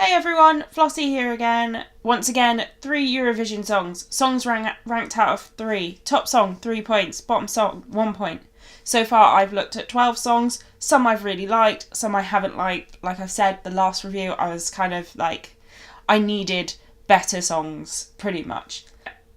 Hey everyone, Flossy here again. Once again, 3 Eurovision songs. Songs ranked out of 3. Top song, 3 points. Bottom song, 1 point. So far I've looked at 12 songs. Some I've really liked, some I haven't liked. Like I've said, the last review I was kind of like, I needed better songs, pretty much.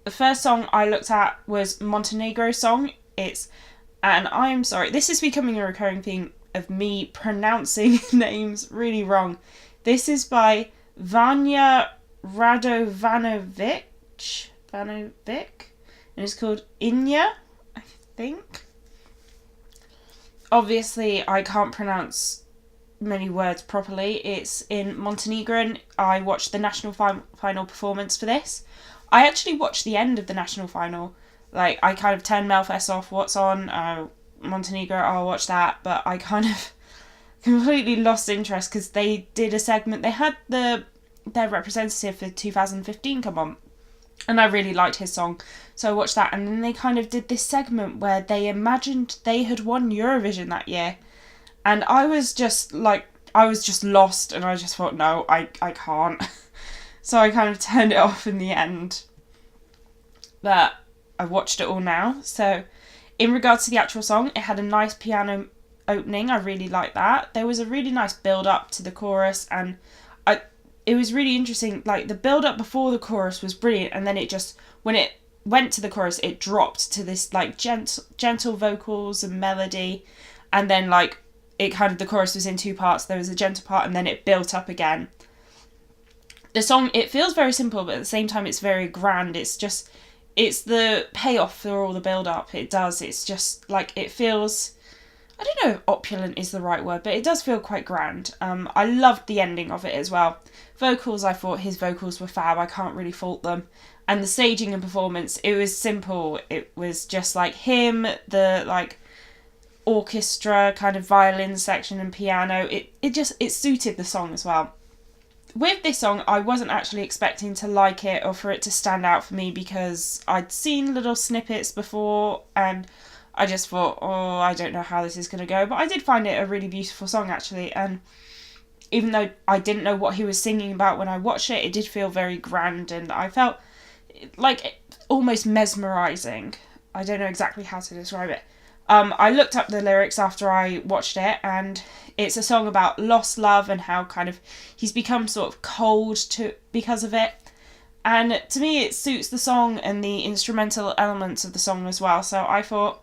The first song I looked at was Montenegro's song. And I'm sorry, this is becoming a recurring theme of me pronouncing names really wrong. This is by Vanya Radovanovic, and it's called Inya, I think. Obviously, I can't pronounce many words properly. It's in Montenegrin. I watched the national final performance for this. I actually watched the end of the national final. Like, I kind of turned Melfest off. What's on? Montenegro, I'll watch that. But I kind of completely lost interest because they did a segment. They had their representative for 2015 come on, and I really liked his song, so I watched that. And then they kind of did this segment where they imagined they had won Eurovision that year, and I was just lost, and I just thought, no, I can't. So I kind of turned it off in the end, but I watched it all now. So in regards to the actual song, it had a nice piano opening. I really liked that. There was a really nice build up to the chorus, and it was really interesting. Like, the build up before the chorus was brilliant, and then it just, when it went to the chorus, it dropped to this like gentle vocals and melody, and then like it kind of, the chorus was in 2 parts. There was a gentle part and then it built up again. The song, it feels very simple, but at the same time it's very grand. It's the payoff for all the build up. It does. It's just like, it feels, I don't know if opulent is the right word, but it does feel quite grand. I loved the ending of it as well. Vocals, I thought his vocals were fab. I can't really fault them. And the staging and performance, it was simple. It was just like him, the like orchestra kind of violin section and piano. It suited the song as well. With this song, I wasn't actually expecting to like it or for it to stand out for me, because I'd seen little snippets before and I just thought, oh, I don't know how this is going to go. But I did find it a really beautiful song, actually. And even though I didn't know what he was singing about when I watched it, it did feel very grand, and I felt like almost mesmerising. I don't know exactly how to describe it. I looked up the lyrics after I watched it, and it's a song about lost love and how kind of he's become sort of cold because of it. And to me, it suits the song and the instrumental elements of the song as well. So I thought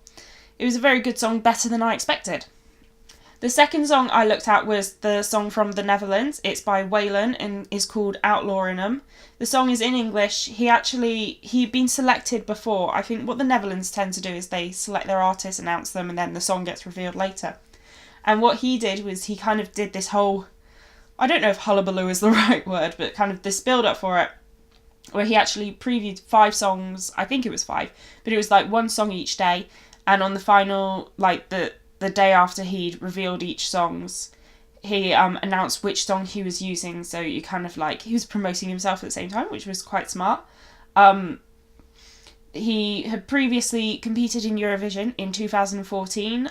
it was a very good song, better than I expected. The second song I looked at was the song from the Netherlands. It's by Waylon and is called Outlawing 'Em. The song is in English. He'd been selected before. I think what the Netherlands tend to do is they select their artists, announce them, and then the song gets revealed later. And what he did was he kind of did this whole, I don't know if hullabaloo is the right word, but kind of this build up for it, where he actually previewed 5 songs. I think it was 5, but it was like 1 song each day. And on the final, like the day after he'd revealed each songs, he announced which song he was using. So you kind of like, he was promoting himself at the same time, which was quite smart. He had previously competed in Eurovision in 2014.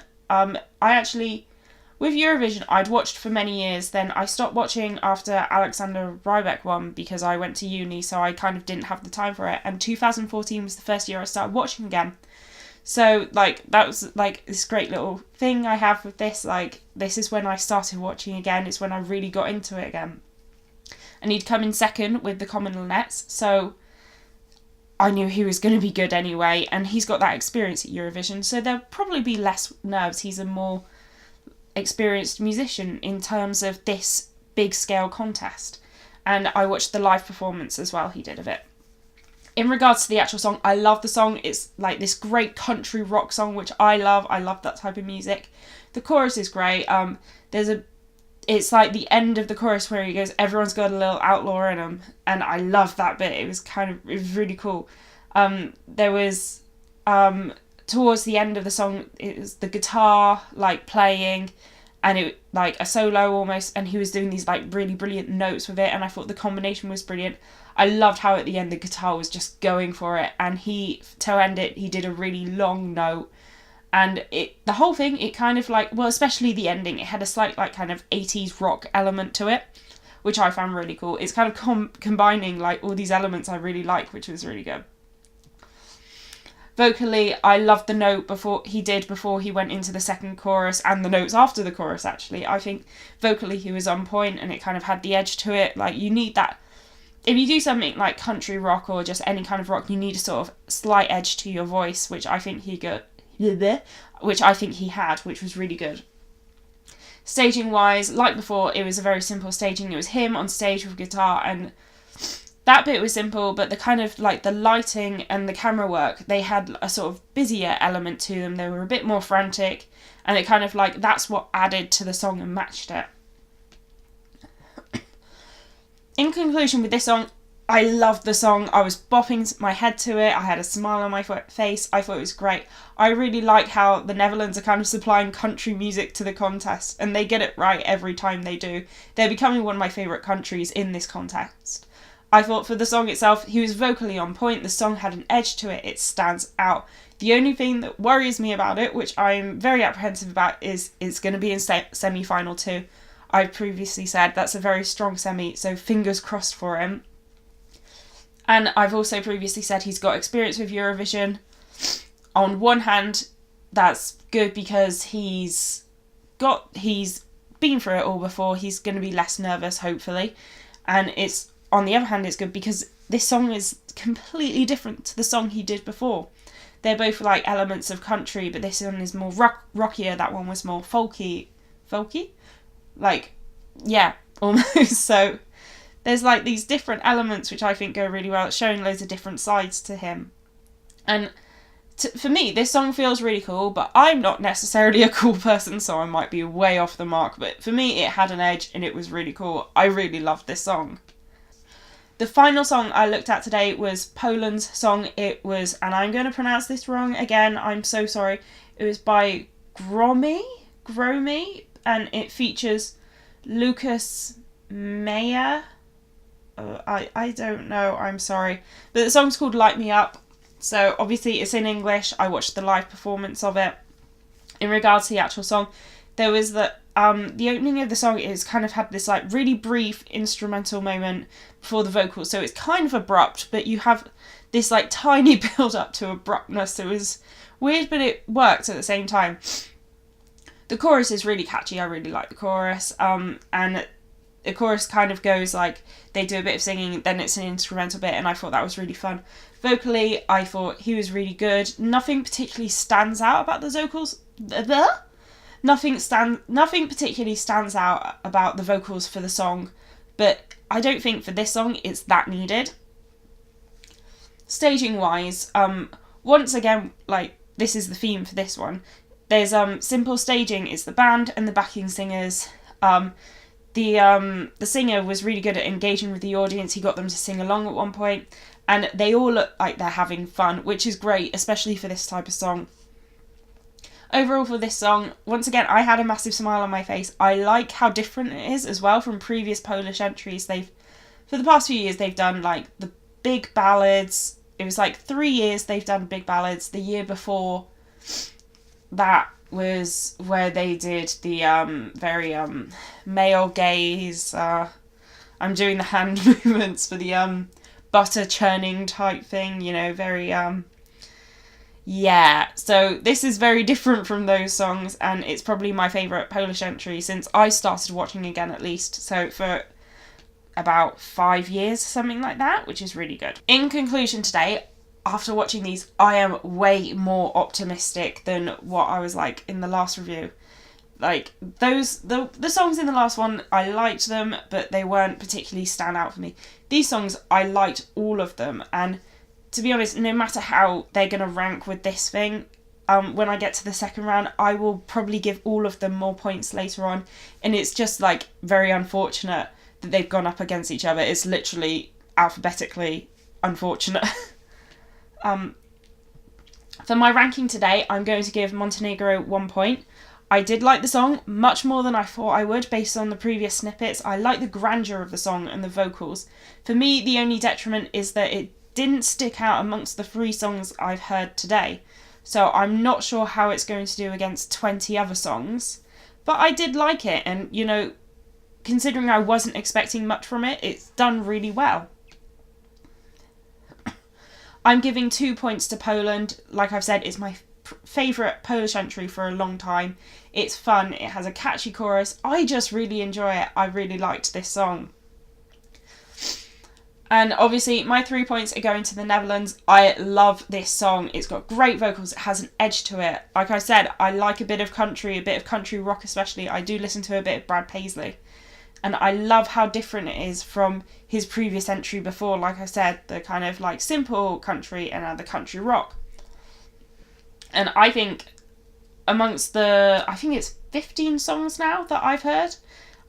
With Eurovision, I'd watched for many years. Then I stopped watching after Alexander Rybak won, because I went to uni, so I kind of didn't have the time for it. And 2014 was the first year I started watching again. So, like, that was, like, this great little thing I have with this. Like, this is when I started watching again. It's when I really got into it again. And he'd come in second with the Common Lunettes, so I knew he was going to be good anyway. And he's got that experience at Eurovision, so there'll probably be less nerves. He's a more experienced musician in terms of this big-scale contest. And I watched the live performance as well he did of it. In regards to the actual song, I love the song. It's like this great country rock song, which I love. I love that type of music. The chorus is great. It's like the end of the chorus where he goes, everyone's got a little outlaw in them. And I love that bit. It was really cool. There was, towards the end of the song, it was the guitar, like, playing, and it, like, a solo almost, and he was doing these, like, really brilliant notes with it, and I thought the combination was brilliant. I loved how at the end the guitar was just going for it, and to end it, he did a really long note, and the whole thing, it kind of like, well, especially the ending, it had a slight, like, kind of 80s rock element to it, which I found really cool. It's kind of combining like all these elements I really like, which was really good. Vocally, I loved the note before he went into the second chorus, and the notes after the chorus, actually. I think vocally he was on point, and it kind of had the edge to it. Like, you need that. If you do something like country rock or just any kind of rock, you need a sort of slight edge to your voice, which I think he had, which was really good. Staging wise, like before, it was a very simple staging. It was him on stage with guitar, and that bit was simple, but the kind of like the lighting and the camera work, they had a sort of busier element to them. They were a bit more frantic, and it kind of like, that's what added to the song and matched it. In conclusion with this song, I loved the song. I was bopping my head to it. I had a smile on my face. I thought it was great. I really like how the Netherlands are kind of supplying country music to the contest, and they get it right every time they do. They're becoming one of my favourite countries in this contest. I thought for the song itself, he was vocally on point. The song had an edge to it. It stands out. The only thing that worries me about it, which I'm very apprehensive about, is it's going to be in semi-final 2. I've previously said that's a very strong semi, so fingers crossed for him. And I've also previously said he's got experience with Eurovision. On one hand, that's good because he's been through it all before. He's going to be less nervous, hopefully. And on the other hand, it's good because this song is completely different to the song he did before. They're both like elements of country, but this one is more rockier. That one was more folky? Like, yeah, almost. So there's like these different elements which I think go really well. It's showing loads of different sides to him. And for me, this song feels really cool, but I'm not necessarily a cool person, so I might be way off the mark. But for me, it had an edge and it was really cool. I really loved this song. The final song I looked at today was Poland's song. It was, and I'm going to pronounce this wrong again, I'm so sorry. It was by Gromi, and it features Lucas Meyer. I don't know, I'm sorry. But the song's called Light Me Up. So obviously it's in English. I watched the live performance of it. In regards to the actual song, there was the opening of the song is kind of had this like really brief instrumental moment before the vocals. So it's kind of abrupt, but you have this like tiny build up to abruptness. It was weird, but it worked at the same time. The chorus is really catchy. I really like the chorus. And the chorus kind of goes like, they do a bit of singing, then it's an instrumental bit, and I thought that was really fun. Vocally, I thought he was really good. Nothing particularly stands out about the vocals. Nothing particularly stands out about the vocals for the song, but I don't think for this song it's that needed. Staging wise, once again, like, this is the theme for this one. There's simple staging is the band and the backing singers. The singer was really good at engaging with the audience. He got them to sing along at one point, and they all look like they're having fun, which is great, especially for this type of song. Overall for this song, once again, I had a massive smile on my face. I like how different it is as well from previous Polish entries. For the past few years, they've done like the big ballads. It was like 3 years they've done big ballads. The year before that was where they did the very male gaze. I'm doing the hand movements for the butter churning type thing, you know, very yeah. So this is very different from those songs, and it's probably my favourite Polish entry since I started watching again, at least. So for about 5 years, something like that, which is really good. In conclusion today, after watching these, I am way more optimistic than what I was like in the last review. Like, the songs in the last one, I liked them, but they weren't particularly stand out for me. These songs, I liked all of them, and to be honest, no matter how they're going to rank with this thing, when I get to the second round, I will probably give all of them more points later on, and it's just, like, very unfortunate that they've gone up against each other. It's literally alphabetically unfortunate. For my ranking today, I'm going to give Montenegro 1 point. I did like the song much more than I thought I would based on the previous snippets. I like the grandeur of the song and the vocals. For me, the only detriment is that it didn't stick out amongst the 3 songs I've heard today. So I'm not sure how it's going to do against 20 other songs. But I did like it, and, you know, considering I wasn't expecting much from it, it's done really well. I'm giving 2 points to Poland. Like I've said, it's my favourite Polish entry for a long time. It's fun, it has a catchy chorus. I just really enjoy it. I really liked this song. And obviously my 3 points are going to the Netherlands. I love this song. It's got great vocals. It has an edge to it. Like I said, I like a bit of country rock especially. I do listen to a bit of Brad Paisley. And I love how different it is from his previous entry before. Like I said, the kind of like simple country and now the country rock. And I think amongst I think it's 15 songs now that I've heard,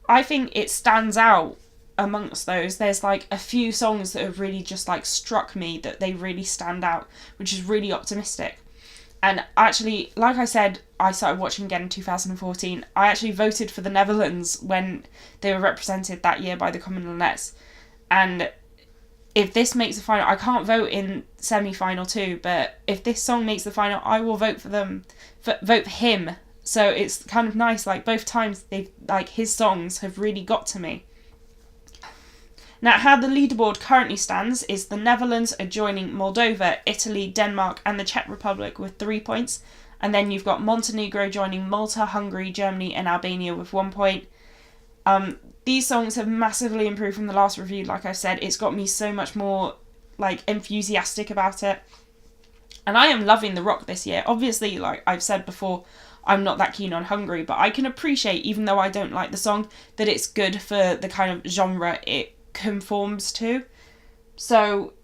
I think it stands out amongst those. There's like a few songs that have really just like struck me that they really stand out, which is really optimistic. And actually, like I said, I started watching again in 2014. I actually voted for the Netherlands when they were represented that year by the Commonwealth. And if this makes the final, I can't vote in semi-final too, but if this song makes the final, I will vote for them, vote for him. So it's kind of nice, like both times his songs have really got to me. Now, how the leaderboard currently stands is the Netherlands are joining Moldova, Italy, Denmark and the Czech Republic with 3 points. And then you've got Montenegro joining Malta, Hungary, Germany and Albania with 1 point. These songs have massively improved from the last review. Like I said, it's got me so much more like enthusiastic about it. And I am loving the rock this year. Obviously, like I've said before, I'm not that keen on Hungary, but I can appreciate, even though I don't like the song, that it's good for the kind of genre it conforms to. So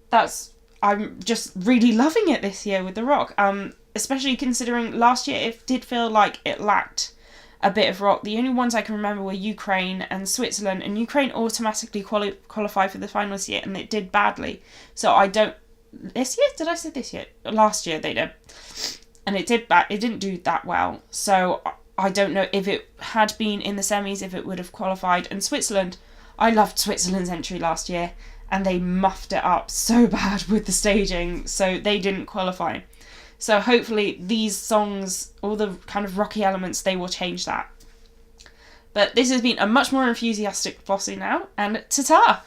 I'm just really loving it this year with the rock, especially considering last year it did feel like it lacked a bit of rock. The only ones I can remember were Ukraine and Switzerland, and Ukraine automatically qualified for the final this year, and it did badly. So I don't... This year? Did I say this year? Last year they did. And it didn't do that well. So I don't know if it had been in the semis, if it would have qualified. And Switzerland, I loved Switzerland's entry last year, and they muffed it up so bad with the staging, so they didn't qualify. So hopefully these songs, all the kind of rocky elements, they will change that. But this has been a much more enthusiastic Flossy now, and ta-ta!